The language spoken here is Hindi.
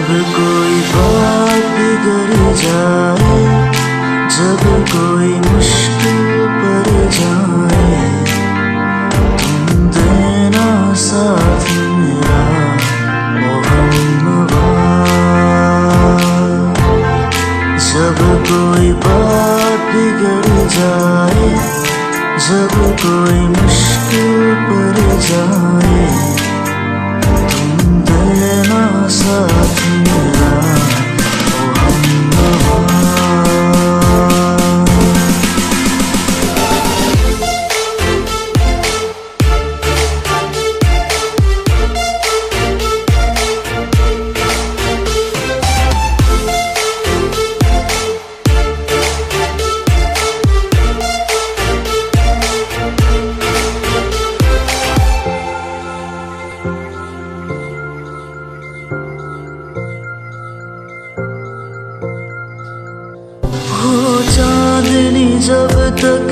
जब कोई बात बिगड़ जाए, जब कोई मुश्किल पड़ जाए, तुम देना साथ मेरा ओ हमनवा। जब कोई बात बिगड़ जाए, जब कोई मुश्किल पड़ जाए, तुम देना साथ मेरा ओ हमनवा। चांदनी जब तक